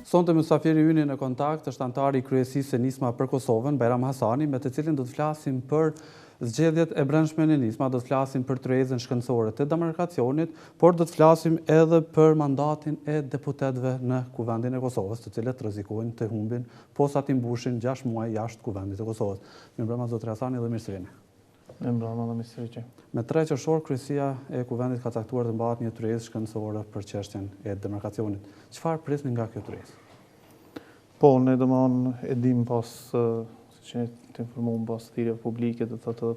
Sonte mysafiri yni në kontakt është antari i kryesisë së Nisma për Kosovën, Bajram Hasani, me të cilin do të flasim për zgjedhjet e brendshme në Nisma, do të flasim për tërheqjen shkencore të demarkacionit, por do të flasim edhe për mandatin e deputetëve në Kuvendin e Kosovës, të cilët rrezikojnë të humbin posa të mbushin 6 muaj jashtë Kuvendit të Kosovës. Mirëmbrëma zotëri Hasani dhe mirë se vini. Mirëmbrëma dhe mirë se vini. Me 3 qershor, kryesia e Kuvendit ka caktuar të mbahet një tërheqje shkencore për çështjen e demarkacionit. Çfarë prisni nga kjo tërheqje? Po, ne domthon e dim pas siç ne të informuam pas thirrjeve publike, do thotë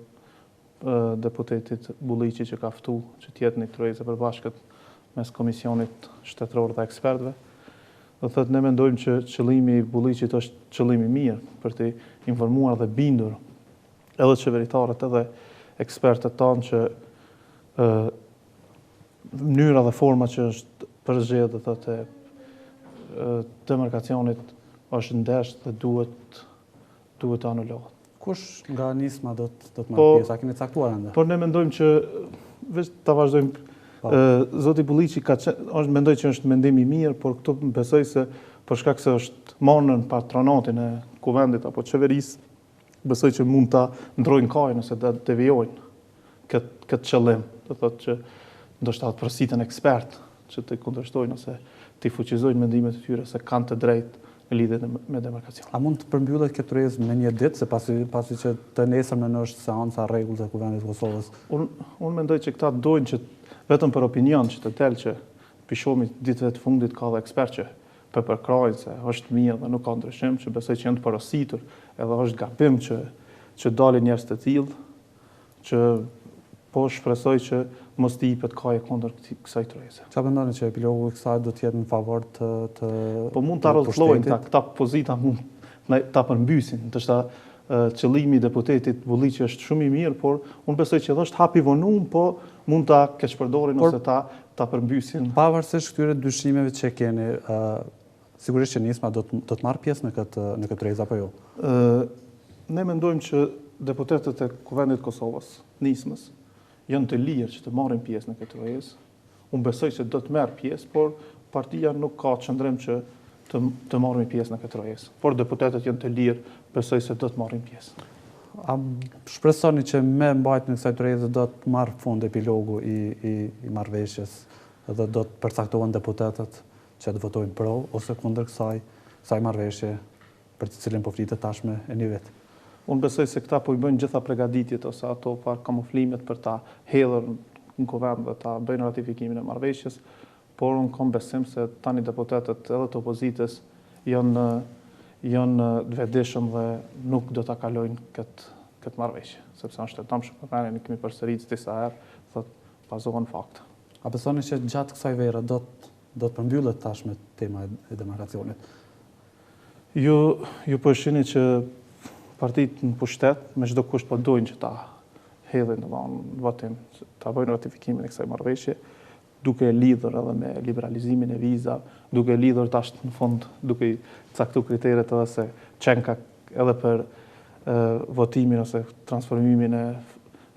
deputetit Bulliqi që ka ftuar që të jetë një tërheqje e përbashkët mes komisionit shtetëror dhe ekspertëve. Do thotë ne mendojmë që qëllimi i Bulliqit është qëllim i mirë për të informuar dhe bindur edhe qeveritarët edhe ekspertët tanë që mënyra dhe forma që është përzgjedhur do thotë demarkacionit është ndesht dhe duhet anulohet. Kush nga Nisma do të marrë pjesë? A keni caktuar ende? Por ne mendojmë që veç ta vazhdojmë. Zoti Bulliqi mendoj që është mendim i mirë, por këtu besoj se për shkak se është marrë në patronatin e Kuvendit apo qeverisë, besoj që mund ta ndrojnë kajën ose ta devijojnë këtë qëllim. Do thotë që ndoshta të përsiten ekspert që të kundërshtojnë ose të fuqizojnë mendimet e tyre se kanë të drejtë në lidhje me demarkacion. A mund të përmbyllet kjo tërheqje me një ditë, se pasi që të nesërmen është seanca rregull të Kuvendit të Kosovës? Unë mendoj që këta dojnë që vetëm për opinion që të telë që pishomi ditëve të fundit ka dhe ekspert që përkrajnë se është mirë dhe nuk ka ndryshim, që besoj që janë të porositur, edhe është gabim që dalin njerëz të tillë, që po shpresoj që mos t'i jepet kaje kundër kësaj tërheqje. Çfarë mendoni që epilogu i kësaj do të jetë në favor të Po mund ta rrotullojnë këta pozita, mund ta përmbysin. Ndoshta qëllimi i deputetit Bulliqi është shumë i mirë, por unë besoj që është hap i vonuar, po mund ta keqpërdorin ose ta përmbysin. Pavarësisht këtyre dyshimeve që keni, sigurisht që Nisma do të marrë pjesë në këtë tërheqje apo jo? Ne mendojmë që deputetët e Kuvendit të Kosovës, Nismës, janë të lirë që të marrin pjesë në këtë tërheqje. Unë besoj se do të merr pjesë, por partia nuk ka qëndrim që të marrin pjesë në këtë tërheqje. Por deputetët janë të lirë, besoj se do të marrin pjesë. A shpresoni që me mbajtjen e kësaj tërheqje do të marrë fund epilogu i marrëveshjes dhe do të përcaktohen deputetët që të votojnë pro ose kundër kësaj marrëveshje për të cilën po flitet tashme e një vit? Unë besoj se këta po i bëjnë gjitha përgatitjet ose ato par kamuflimet për ta hedhur në Kuvend dhe ta bëjnë ratifikimin e marrëveshjes, por unë kam besim se tani deputetët edhe të opozitës janë të vetëdijshëm dhe nuk do ta kalojnë këtë marrëveshje, sepse është e tamshme për ne kemi përsëritur disa herë, thotë bazohen fakte. A besoni që gjatë kësaj vere do të përmbyllet tashme tema e demarkacionit? Ju po shihni që partitë në pushtet me çdo kusht po dojnë që ta hedhin në votim, ta bëjnë ratifikimin e kësaj marrëveshje, duke lidhur edhe me liberalizimin e viza, duke lidhur tash në fund, duke caktuar kriteret edhe se çenka edhe për votimin ose transformimin e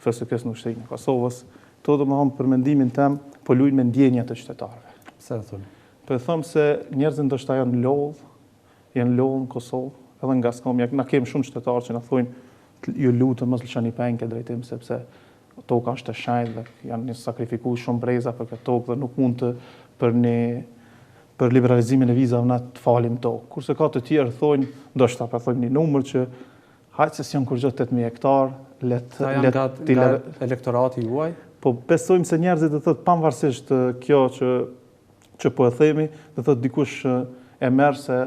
FSK-s në ushtrinë e Kosovës. To domethënë për mendimin tim po luajnë me ndjenjat e qytetarëve. Pse e thoni? Po them se njerëzit ndoshta janë lodh në Kosovë, edhe nga skomja, na kemi shumë qytetarë që na thonë ju lutem mos lëshoni penkë drejtim sepse toka është e shenjtë dhe janë sakrifikuar shumë breza për këtë tokë dhe nuk mund të për liberalizimin e vizave na të falim tokë. Kurse ka të tjerë thonë, ndoshta pa thonë një numër që hajt se janë kur gjë 8000 hektar, nga elektorati juaj. Po besojmë se njerëzit do thotë pavarësisht kjo që po e themi, do thotë dikush e merr se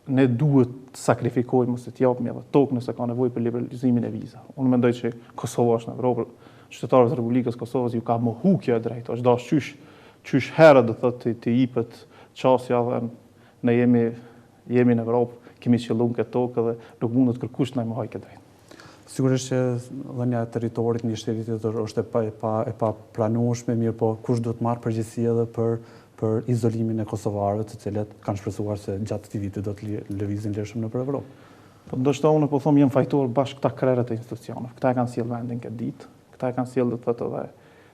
ne duhet të sakrifikojmë ose të japim edhe tokë nëse ka nevojë për liberalizimin e vizave. Unë mendoj që Kosova është në Evropë, qytetarët e Republikës Kosovës ju ka mohu kjo e drejtë, është dashur qysh herë do thotë të jepet çësia dhe ne jemi në Evropë, kemi qelluar këtë tokë dhe nuk mundet kërkush na mohoj këtë drejtë. Sigurisht që dhënia e territorit një shteti tjetër është e pa pranueshme, mirë po kush do të marrë përgjegjësi edhe për izolimin e kosovarëve, të cilët kanë shpresuar se gjatë këtij viti do të lëvizin lirshëm nëpër Evropë. Po ndoshta unë po them jam fajtor bashkë këta krerët e institucioneve. Këta e kanë sjellë vendin këtë ditë, këta e kanë sjellë do të thotë edhe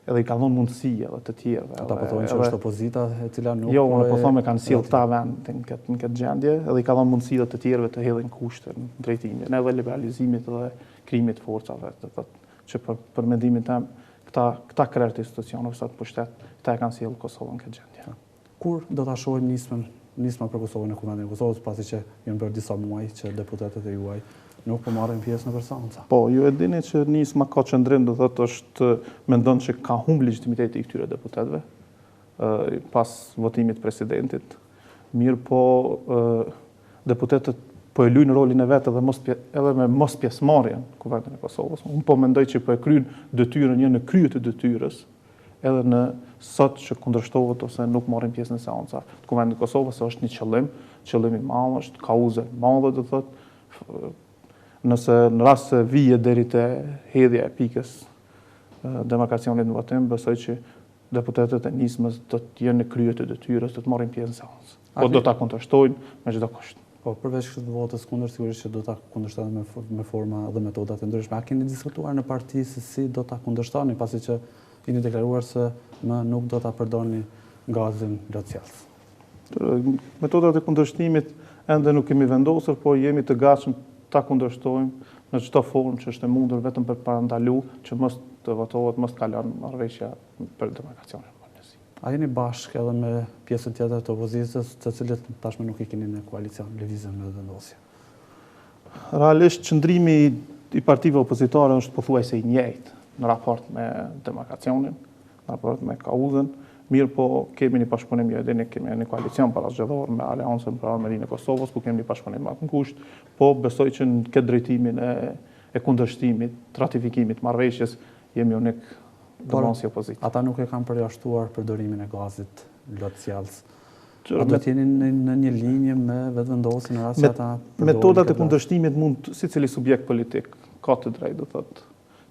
edhe i ka dhënë mundësi edhe të tjerëve. Ata po thonë që është opozita e cila nuk jo, unë po them e kanë sjellë këta vend në këtë gjendje, edhe i ka dhënë mundësi edhe të tjerëve të hedhin kushte në drejtimin edhe liberalizimit edhe krijimit të forcave, që për mendimin tim këta krerët e institucioneve sa të pushtet, këta e kanë sjellë Kosovën në këtë gjendje. Kur do ta shohim nisma për Kosovën në Kuvendin e Kosovës, pasi që janë bërë disa muaj që deputetët e juaj nuk po marrin pjesë në seanca? Po, ju e dini që nisma ka qëndrim, do thotë mendon që ka humbur legitimiteti i këtyre deputetëve pas votimit të presidentit. Mirë po deputetët po e luajnë rolin e vetë edhe me mos pjesëmarrjen në Kuvendin e Kosovës. Unë po mendoj që po e kryejnë detyrën në krye të detyrës, edhe në sot që kundërshtohet ose nuk marrin pjesë në seanca të Kuvendit të Kosovës, është një qëllim i madh, është kauze e madhe, do thotë. Nëse në rast se vije deri te hedhja e pikës demarkacionit në votim, besoj që deputetët e nismës do të jenë në krye të detyrës, do të marrin pjesë në seancë. Po do ta kundërshtojnë me çdo kusht. Po përveç këtë votës kundër, sigurisht që do ta kundërshtojnë me forma dhe metoda të ndryshme. A keni diskutuar në parti se si do ta kundërshtoni, pasi që jeni deklaruar se nuk do ta përdorni gazin lotësjellës? Metodat e kundërshtimit ende nuk kemi vendosur, po jemi të gatshëm ta kundërshtojmë në çdo formë që është e mundur, vetëm për parandalu që mos të votohet, mos kalon marrëveshja për demarkacionin. A jeni bashkë edhe me pjesën tjetër të opozitës, të cilët tashmë nuk i keni në koalicion, lëvizjen me vendosje? Realisht qëndrimi i partive opozitare është pothuajse i njëjtë në raport me demarkacionin, në raport me kauzën. Mirë po kemi një bashkëpunim, ju e dini, kemi një koalicion parasgjedhor me Aleancën për Armërinë e Kosovës, ku kemi një bashkëpunim më të ngushtë, po besoj që në këtë drejtimin e kundërshtimit, të ratifikimit marrëveshjes, jemi unik domosdoshmë si opozitë. Ata nuk e kanë përjashtuar përdorimin e gazit lotësjellës. A do të jeni në një linje me vetëvendosjen në rast se ata përdorin metodat e kundërshtimit mund secili subjekt politik ka të drejtë, do thotë,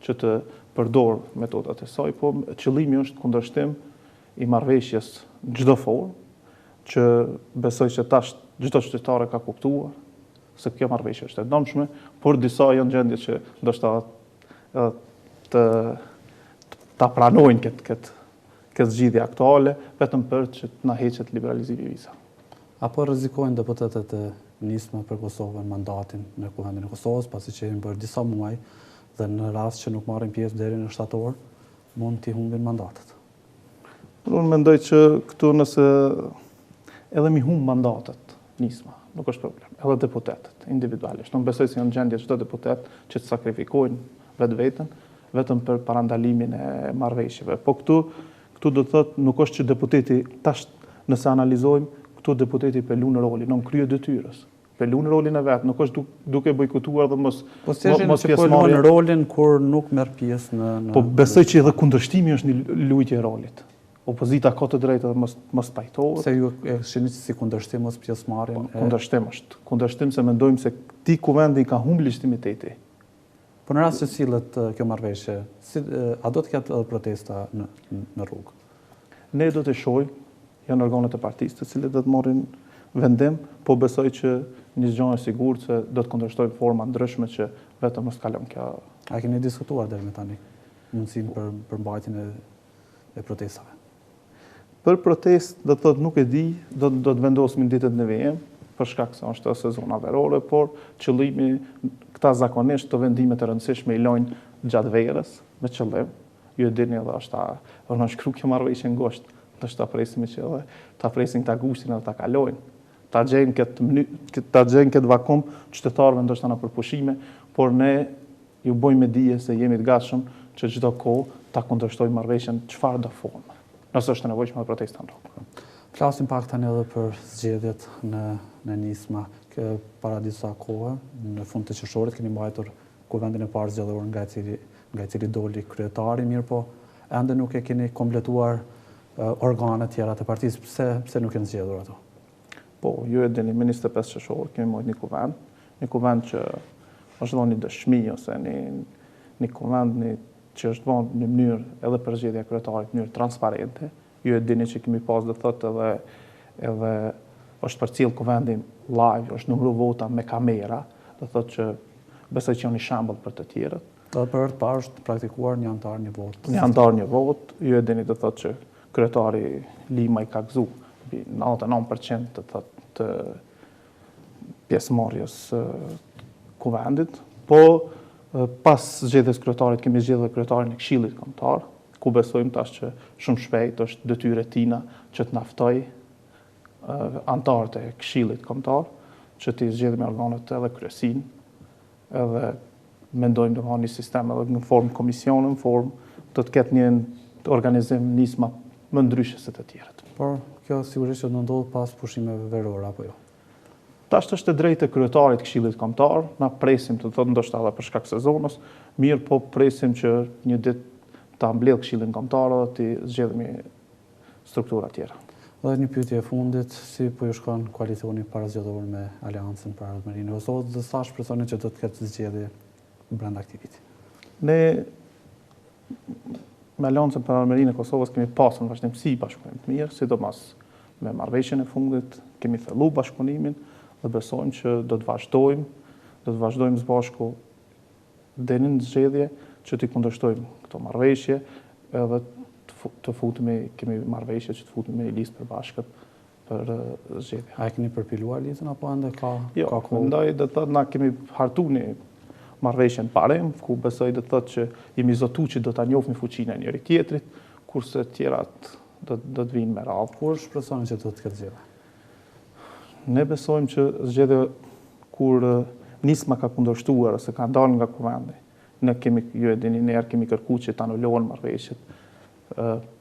që të përdor metodat e saj, po qëllimi është kundërshtim i marrëveshjes në çdo formë, që besoj që tash çdo qytetar ka kuptuar se kjo marrëveshje është e dëmshme, por disa janë gjendje që ndoshta ta pranojnë këtë zgjidhje aktuale vetëm për që të na heqet liberalizimi i vizave. Apo rrezikojnë deputetët e nisma për Kosovën mandatin në Kuvendin e Kosovës, pasi që janë bërë disa muaj dhe në rast që nuk marrin pjesë deri në shtator, mund t'i humbin mandatet? Unë mendoj që këtu nëse edhe mi humb mandatet nisma, nuk është problem. Edhe deputetët, individualisht. Unë besoj se janë gjendje çdo deputet që të sakrifikojnë vetveten vetëm për parandalimin e marrëveshjeve. Po këtu do të thotë nuk është që deputeti tash nëse analizojmë, këtu deputeti pe lunë rolin, në krye detyrës. Pe lunë rolin e vet, nuk është duke bojkotuar dhe mos pjesëmarrje në rolin kur nuk merr pjesë në Po besoj që edhe kundërshtimi është një lutje e rolit. Opozita ka të drejtë dhe mos pajtohet. Se ju e shihni si kundërshtim mos pjesëmarrjen? Kundërshtim është. Kundërshtim se mendojmë se këtij kuvendi ka humbur legitimiteti. Po në rast se sillet kjo marrëveshje, a do të ketë edhe protesta në rrugë? Ne do të shohim, janë organet e partisë të cilët do të marrin vendim, po besoj që një gjë është sigurt se do të kundërshtojmë forma ndryshme që vetëm mos kalon kjo. A keni diskutuar deri më tani mundësinë për mbajtjen e protestave? Për protest, do të thotë nuk e di, do të vendosmi në ditët në VM, për shkak se është sezona verore, por qëllimi këta zakonisht të vendimet e rëndësishme i lojnë gjatë verës me qëllim. Ju e dini edhe është në shkru kjo marrëveshje ngushtë, ta presim që edhe ta presin këta gushtin edhe ta kalojnë. Ta gjejnë këtë vakum qytetarëve ndoshta në përpushime, por ne ju bojmë me dije se jemi të gatshëm që çdo kohë ta kundërshtojmë marrëveshjen çfarë do forme. Nëse është nevojshme protesta në rrugë. Flasim pak tani edhe për zgjedhjet në nisma. Para disa kohë, në fund të qershorit, keni mbajtur kuvendin e parë zgjedhor nga i cili doli kryetari, mirë po ende nuk e keni kompletuar organet tjera të partisë. Pse nuk janë zgjedhur ato? Po, ju e dini, në 25 qershor kemi mbajtur një kuvend që është dhënë një dëshmi ose një kuvend që është bënë në mënyrë edhe për zgjedhja kryetarit, në mënyrë transparente. Ju e dini që kemi pas dhe thotë edhe është përcjell kuvendin live, është numëru vota me kamera, dhe thotë që besoj që janë një shembull për të tjerët. Dhe për të parë është praktikuar një antar një votë. Një antar një votë, ju e dini të thotë që kryetari Lima i ka gëzu 99% të pjesëmarrjes kuvendit, po pas zgjedhjes kryetarit kemi zgjedhur kryetarin e Këshillit Kombëtar, ku besojmë tash që shumë shpejt është detyrë e tina që të naftoj antarët e Këshillit Kombëtar, që t'i zgjedhim organet edhe kryesin, edhe mendojmë të një sistem edhe në formë komisione, në formë të ketë një organizim nisma më ndryshe se të tjerët. Por kjo sigurisht që do ndodhë pas pushimeve verore, apo jo? Tash është e drejtë e kryetarit Këshillit Kombëtar, na presim të thotë ndoshta edhe për shkak sezonës, mirë po presim që një ditë ta mbledh Këshillin Kombëtar dhe të zgjedhemi struktura tjera. Dhe një pyetje e fundit, si po ju shkon koalicioni parazgjedhor me Aleancën për Ardhmërinë e Kosovës dhe sa shpresoni që do të ketë zgjedhje brenda aktivit? Ne me Aleancën për Ardhmërinë e Kosovës kemi pasur në vazhdimsi bashkëpunim të mirë, sidomos me marrëveshjen e fundit, kemi filluar bashkëpunimin dhe besojmë që do të vazhdojmë së bashku deri në zgjedhje që t'i kundërshtojmë këto marrëveshje edhe të futemi, kemi marrëveshje që të futemi në listë përbashkët për zgjedhje. A e keni përpiluar listën apo ende ka Jo, kohë? mendoj dhe të thotë na kemi hartu një marrëveshjen parem, ku besoj dhe të thotë që jemi zotu që do ta njohim fuqinë e njëri tjetrit, kurse të tjerat do të vinë me radhë. Kur shpresoni që do të ketë zgjedhje? Ne besojmë që zgjedhje kur nisma ka kundërshtuar ose ka dalë nga kuvendi, ne kemi, ju e dini, ne kemi kërkuar që të anulohen marrëveshjet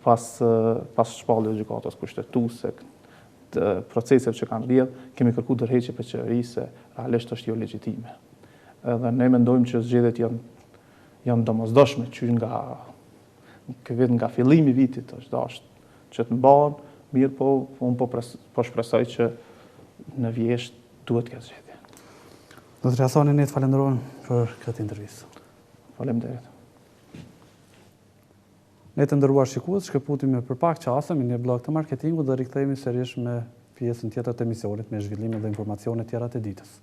pas shpalljes së gjykatës kushtetuese, të proceseve që kanë rrjedh, kemi kërkuar ndërheqje për qeverisë se realisht është jo legjitime. Edhe ne mendojmë që zgjedhjet janë domosdoshme që nga fillimi i vitit është dashur që të mbahen, mirë po unë po shpresoj që në vjesht duhet këtë zgjedhje. Dr. Hasani, ne të falenderojmë për këtë intervistë. Faleminderit. Ne të nderuar shikues, shkëputemi për pak çaste në një blog të marketingut dhe rikthehemi sërish me pjesën tjetër të emisionit me zhvillime dhe informacione tjera të ditës.